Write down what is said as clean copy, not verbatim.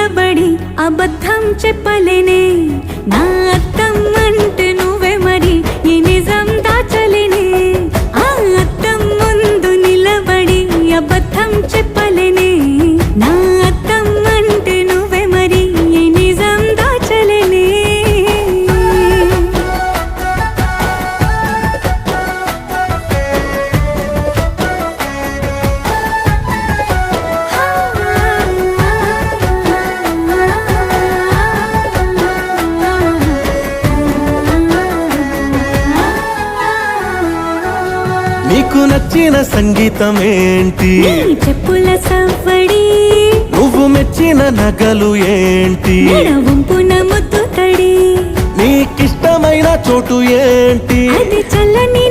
నిలబడి అబద్ధం చెప్పలేనే నా అద్దం అంటే నువ్వే మరి ఈ నిజం దాచలేనే ఆ అద్దం ముందు నిలబడి అబద్ధం చెప్పలేనే నా అద్దం అంటే నువ్వే మరి ఈ నిజం దాచలేనే నీకు నచ్చిన సంగీతం ఏంటి నీ చెప్పుల సవ్వడి నువ్వు మెచ్చిన నగలు ఏంటి వంపున ముద్దు తడి నీకిష్టమైన చోటు ఏంటి అది చల్లని